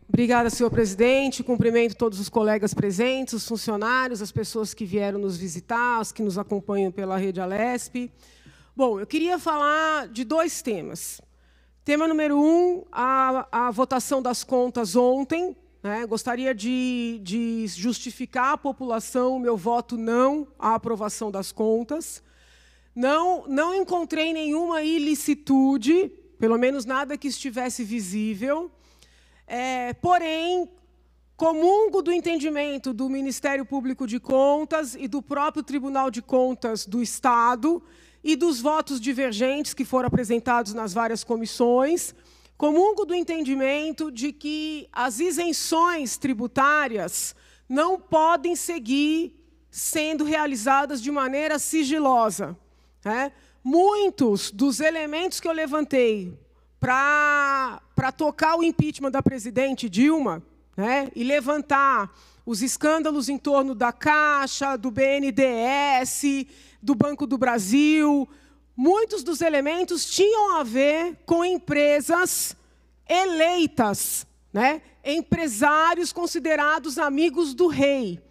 Obrigada, senhor presidente. Cumprimento todos os colegas presentes, os funcionários, as pessoas que vieram nos visitar, os que nos acompanham pela Rede Alesp. Bom, eu queria falar de dois temas. Tema número 1, a votação das contas ontem. Gostaria de justificar à população o meu voto não à aprovação das contas. Não encontrei nenhuma ilicitude, pelo menos nada que estivesse visível. Porém, comungo do entendimento do Ministério Público de Contas e do próprio Tribunal de Contas do Estado e dos votos divergentes que foram apresentados nas várias comissões, comungo do entendimento de que as isenções tributárias não podem seguir sendo realizadas de maneira sigilosa. Muitos dos elementos que eu levantei para tocar o impeachment da presidente Dilma, e levantar os escândalos em torno da Caixa, do BNDES, do Banco do Brasil, muitos dos elementos tinham a ver com empresas eleitas, empresários considerados amigos do rei,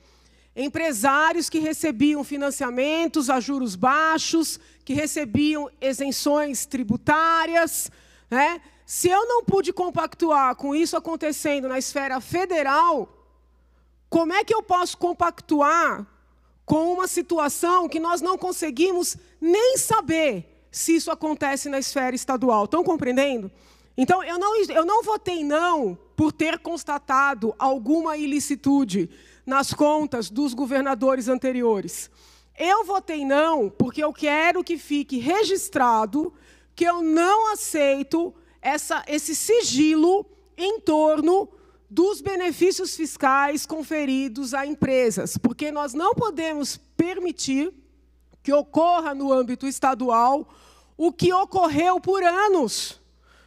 empresários que recebiam financiamentos a juros baixos, que recebiam isenções tributárias. Se eu não pude compactuar com isso acontecendo na esfera federal, como é que eu posso compactuar com uma situação que nós não conseguimos nem saber se isso acontece na esfera estadual? Estão compreendendo? Então, eu não votei não por ter constatado alguma ilicitude nas contas dos governadores anteriores. Eu votei não porque eu quero que fique registrado que eu não aceito esse sigilo em torno dos benefícios fiscais conferidos a empresas, porque nós não podemos permitir que ocorra no âmbito estadual o que ocorreu por anos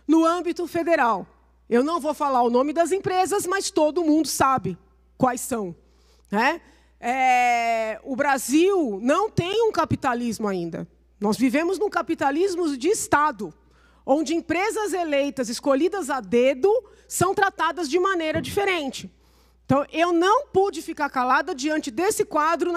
no âmbito federal. Eu não vou falar o nome das empresas, mas todo mundo sabe quais são. O Brasil não tem um capitalismo ainda. Nós vivemos num capitalismo de Estado, onde empresas eleitas, escolhidas a dedo, são tratadas de maneira diferente. Então, eu não pude ficar calada diante desse quadro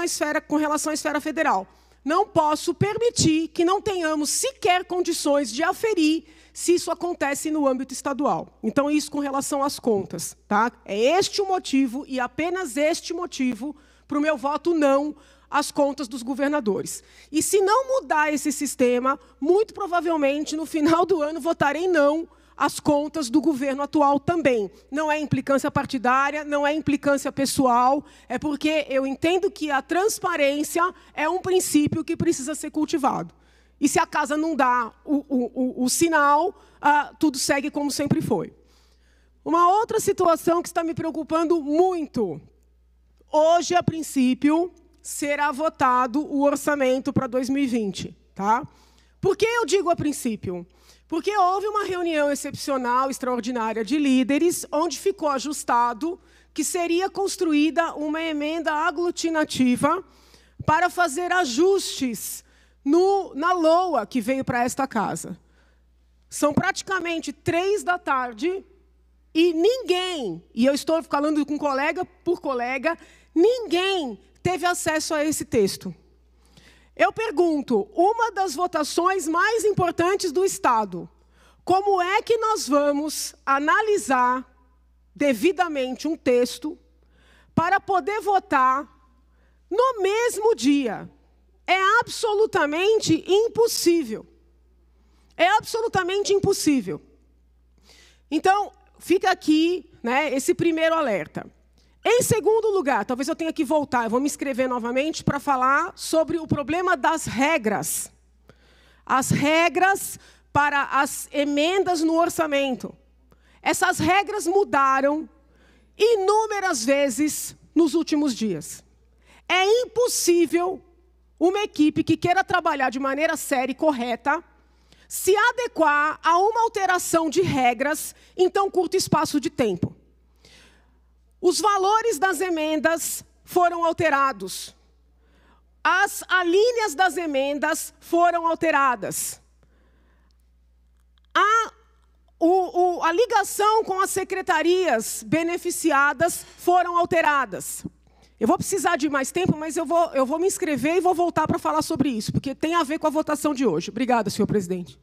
com relação à esfera federal. Não posso permitir que não tenhamos sequer condições de aferir se isso acontece no âmbito estadual. Então, isso com relação às contas. É este o motivo, e apenas este motivo, para o meu voto não às contas dos governadores. E se não mudar esse sistema, muito provavelmente, no final do ano, votarei não às contas do governo atual também. Não é implicância partidária, não é implicância pessoal, é porque eu entendo que a transparência é um princípio que precisa ser cultivado. E se a casa não dá o sinal, tudo segue como sempre foi. Uma outra situação que está me preocupando muito. Hoje, a princípio, será votado o orçamento para 2020. Por que eu digo a princípio? Porque houve uma reunião excepcional, extraordinária de líderes, onde ficou ajustado que seria construída uma emenda aglutinativa para fazer ajustes na LOA que veio para esta casa. São praticamente 15h e ninguém, e eu estou falando com colega por colega, ninguém teve acesso a esse texto. Eu pergunto, uma das votações mais importantes do Estado, como é que nós vamos analisar devidamente um texto para poder votar no mesmo dia? É absolutamente impossível. É absolutamente impossível. Então, fica aqui, esse primeiro alerta. Em segundo lugar, talvez eu tenha que voltar, eu vou me inscrever novamente para falar sobre o problema das regras. As regras para as emendas no orçamento. Essas regras mudaram inúmeras vezes nos últimos dias. É impossível uma equipe que queira trabalhar de maneira séria e correta se adequar a uma alteração de regras em tão curto espaço de tempo. Os valores das emendas foram alterados. As alíneas das emendas foram alteradas. a ligação com as secretarias beneficiadas foram alteradas. Eu vou precisar de mais tempo, mas eu vou me inscrever e vou voltar para falar sobre isso, porque tem a ver com a votação de hoje. Obrigada, senhor presidente.